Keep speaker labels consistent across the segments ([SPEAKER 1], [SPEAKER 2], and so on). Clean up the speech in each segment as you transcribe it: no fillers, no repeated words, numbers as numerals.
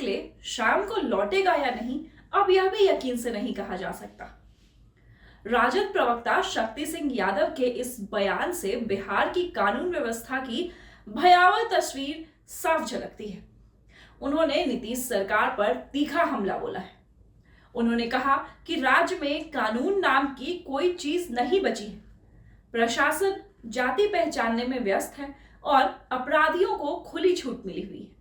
[SPEAKER 1] निकले, शाम को लौटेगा या नहीं, अब यह भी यकीन से नहीं कहा जा सकता। राजद प्रवक्ता शक्ति सिंह यादव के इस बयान से बिहार की कानून व्यवस्था की भयावह तस्वीर साफ झलकती है। उन्होंने नीतीश सरकार पर तीखा हमला बोला है। उन्होंने कहा कि राज्य में कानून नाम की कोई चीज नहीं बची है। प्रशासन जाति पहचानने में व्यस्त है और अपराधियों को खुली छूट मिली हुई है।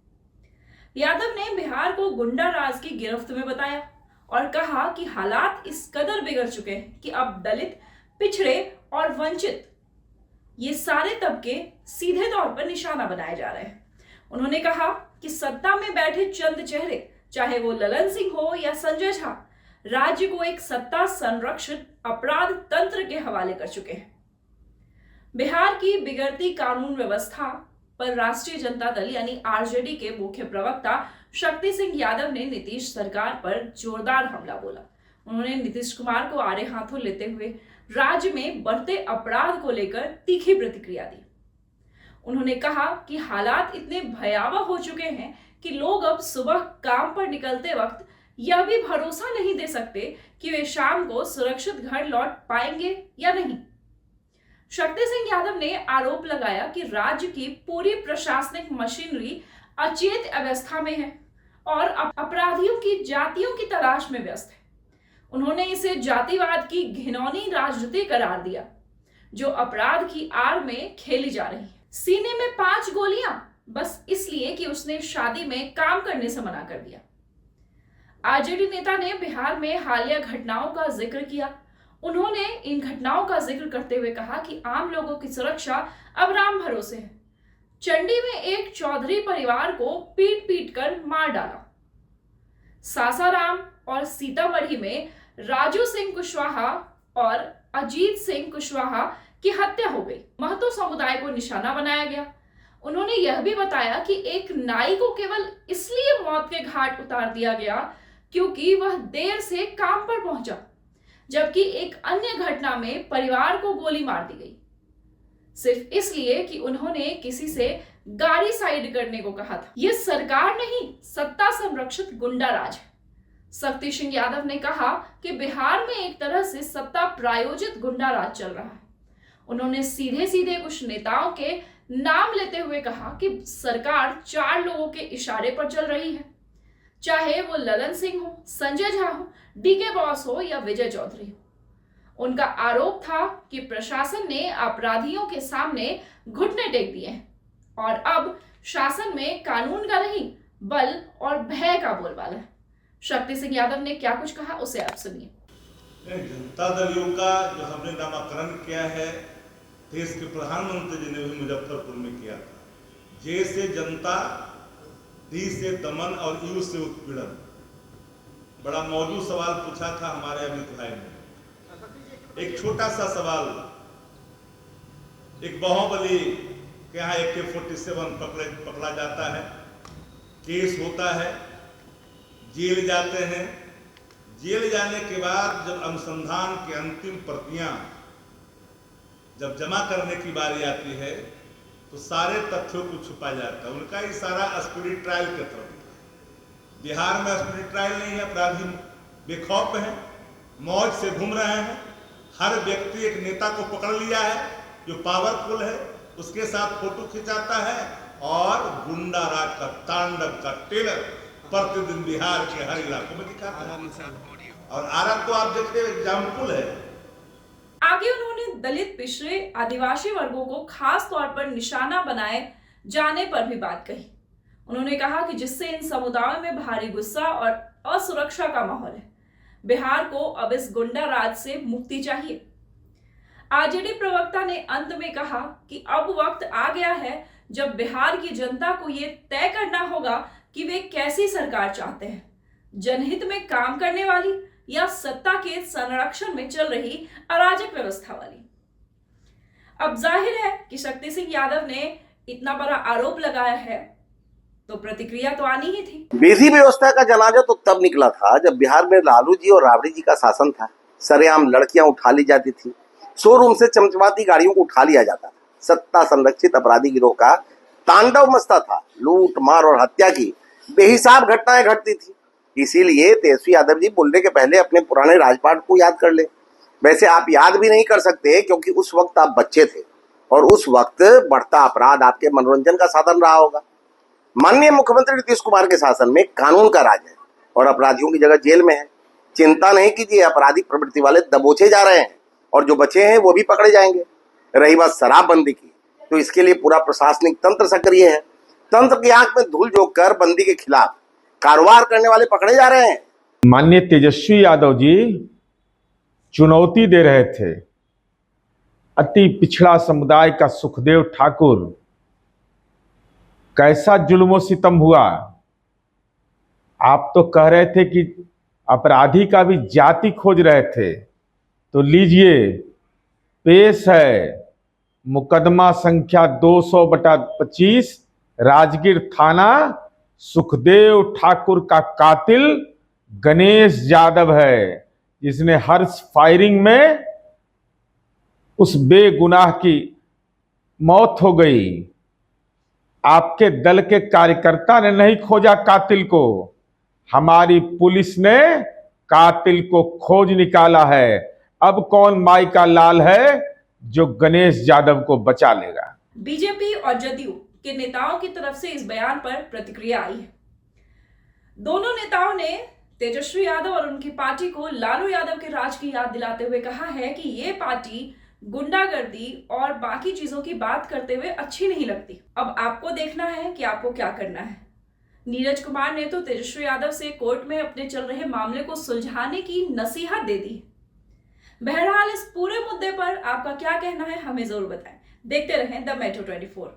[SPEAKER 1] यादव ने बिहार को गुंडा राज की गिरफ्त में बताया और कहा कि हालात इस कदर बिगड़ चुके हैं कि अब दलित, पिछड़े और वंचित ये सारे तबके सीधे तौर पर निशाना बनाए जा रहे हैं। उन्होंने कहा कि सत्ता में बैठे चंद चेहरे, चाहे वो ललन सिंह हो या संजय झा, राज्य को एक सत्ता संरक्षित अपराध तंत्र के हवाले कर चुके हैं। बिहार की बिगड़ती कानून व्यवस्था पर राष्ट्रीय जनता दल यानी आरजेडी के मुख्य प्रवक्ता शक्ति सिंह यादव ने नीतीश सरकार पर जोरदार हमला बोला। उन्होंने नीतीश कुमार को आड़े हाथों लेते हुए राज्य में बढ़ते अपराध को लेकर तीखी प्रतिक्रिया दी। उन्होंने कहा कि हालात इतने भयावह हो चुके हैं कि लोग अब सुबह काम पर निकलते वक्त यह भी भरोसा नहीं दे सकते कि वे शाम को सुरक्षित घर लौट पाएंगे या नहीं। शक्ति सिंह यादव ने आरोप लगाया कि राज्य की पूरी प्रशासनिक मशीनरी अचेत अवस्था में है और अपराधियों की जातियों की तलाश में व्यस्त है। उन्होंने इसे जातिवाद की घिनौनी राजनीति करार दिया जो अपराध की आड़ में खेली जा रही है। सीने में 5 गोलियां बस इसलिए कि उसने शादी में काम करने से मना कर दिया। आरजेडी नेता ने बिहार में हालिया घटनाओं का जिक्र किया। उन्होंने इन घटनाओं का जिक्र करते हुए कहा कि आम लोगों की सुरक्षा अब राम भरोसे है। चंडी में एक चौधरी परिवार को पीट पीट कर मार डाला। सासाराम और सीतामढ़ी में राजू सिंह कुशवाहा और अजीत सिंह कुशवाहा की हत्या हो गई। महतो समुदाय को निशाना बनाया गया। उन्होंने यह भी बताया कि एक नाई को केवल इसलिए मौत के घाट उतार दिया गया क्योंकि वह देर से काम पर पहुंचा, जबकि एक अन्य घटना में परिवार को गोली मार दी गई सिर्फ इसलिए कि उन्होंने किसी से गाड़ी साइड करने को कहा था। यह सरकार नहीं, सत्ता संरक्षित गुंडा राज है। शक्ति सिंह यादव ने कहा कि बिहार में एक तरह से सत्ता प्रायोजित गुंडा राज चल रहा है। उन्होंने सीधे सीधे कुछ नेताओं के नाम लेते हुए कहा कि सरकार 4 लोगों के इशारे पर चल रही है, चाहे वो ललन सिंह हो, संजय झा हो, डीके बॉस हो या विजय चौधरी हो। उनका आरोप था कि प्रशासन ने अपराधियों के सामने घुटने टेक दिए हैं और अब शासन में कानून का नहीं बल और भय का बोलबाला है। शक्ति सिंह यादव ने क्या कुछ कहा उसे आप सुनिए।
[SPEAKER 2] जनता दल यू का जो हमने नामाकरण किया है, देश के प्रधानमंत्री जी ने भी मुजफ्फरपुर में किया था। जे से जनता, दी से दमन और यू से उत्पीड़न। बड़ा मौजूद सवाल पूछा था हमारे अमित भाई ने। एक छोटा सा सवाल, एक बाहुबली के यहाँ AK-47 पकड़ा जाता है, केस होता है, जेल जाते हैं। जेल जाने के बाद जब अनुसंधान की अंतिम प्रतियां जब जमा करने की बारी आती है तो सारे तथ्यों को छुपा जाता है। उनका इशारा स्पीडी ट्रायल की तरफ। बिहार में स्पीडी ट्रायल नहीं है, अपराधी बेखौफ हैं, मौज से घूम रहे हैं। हर व्यक्ति एक नेता को पकड़ लिया है जो पावरफुल है, उसके साथ फोटो खिंचाता है और गुंडा राज का तांडव का टेलर प्रतिदिन बिहार के हर इलाकों में दिखाता है। और आरा तो आप देखते एग्जाम्पल है।
[SPEAKER 1] आगे उन्होंने दलित, पिछड़े, आदिवासी वर्गों को खास तौर पर निशाना बनाए जाने पर भी बात कही। उन्होंने कहा कि जिससे इन समुदायों में भारी गुस्सा और असुरक्षा का माहौल है। बिहार को अब इस गुंडा राज से मुक्ति चाहिए। आरजेडी प्रवक्ता ने अंत में कहा कि अब वक्त आ गया है जब बिहार की जनता को ये तय करना होगा कि वे कैसी सरकार चाहते हैं, जनहित में काम करने वाली या सत्ता के संरक्षण में चल रही अराजक व्यवस्था वाली। अब जाहिर है कि शक्ति सिंह यादव ने इतना बड़ा आरोप लगाया है तो प्रतिक्रिया तो आनी ही थी।
[SPEAKER 3] विधि व्यवस्था का जनाजा तो तब निकला था जब बिहार में लालू जी और राबड़ी जी का शासन था। सरेआम लड़कियां उठा ली जाती थी, शोरूम से चमचमाती गाड़ियों को उठा लिया जाता था। सत्ता संरक्षित अपराधी गिरोह का तांडव मचता था। लूट, मार और हत्या की बेहिसाब घटनाएं घटती थी। इसीलिए तेजस्वी यादव जी बोलने के पहले अपने पुराने राजपाट को याद कर ले। वैसे आप याद भी नहीं कर सकते क्योंकि उस वक्त आप बच्चे थे और उस वक्त बढ़ता अपराध आपके मनोरंजन का साधन रहा होगा। माननीय मुख्यमंत्री नीतीश कुमार के शासन में कानून का राज है और अपराधियों की जगह जेल में है। चिंता नहीं कीजिए, आपराधिक प्रवृत्ति वाले दबोचे जा रहे हैं और जो बचे हैं वो भी पकड़े जाएंगे। रही बात शराबबंदी की, तो इसके लिए पूरा प्रशासनिक तंत्र सक्रिय है। तंत्र की आंख में धूल झोंक कर बंदी के खिलाफ कारोबार करने वाले पकड़े जा रहे हैं।
[SPEAKER 4] माननीय तेजस्वी यादव जी चुनौती दे रहे थे अति पिछड़ा समुदाय का सुखदेव ठाकुर। कैसा जुल्म सितम हुआ। आप तो कह रहे थे कि अपराधी का भी जाति खोज रहे थे, तो लीजिए पेश है मुकदमा संख्या 200/25 राजगीर थाना। सुखदेव ठाकुर का कातिल गणेश यादव है, जिसने हर फायरिंग में उस बेगुनाह की मौत हो गई। आपके दल के कार्यकर्ता ने नहीं खोजा कातिल को, हमारी पुलिस ने कातिल को खोज निकाला है। अब कौन माई का लाल है जो गणेश यादव को बचा लेगा।
[SPEAKER 1] बीजेपी और जदयू के नेताओं की तरफ से इस बयान पर प्रतिक्रिया आई है। दोनों नेताओं ने तेजस्वी यादव और उनकी पार्टी को लालू यादव के राज की याद दिलाते हुए कहा है कि ये पार्टी गुंडागर्दी और बाकी चीजों की बात करते हुए अच्छी नहीं लगती। अब आपको देखना है कि आपको क्या करना है। नीरज कुमार ने तो तेजस्वी यादव से कोर्ट में अपने चल रहे मामले को सुलझाने की नसीहत दे दी। बहरहाल इस पूरे मुद्दे पर आपका क्या कहना है हमें जरूर बताएं। देखते रहें द मेट्रो 24।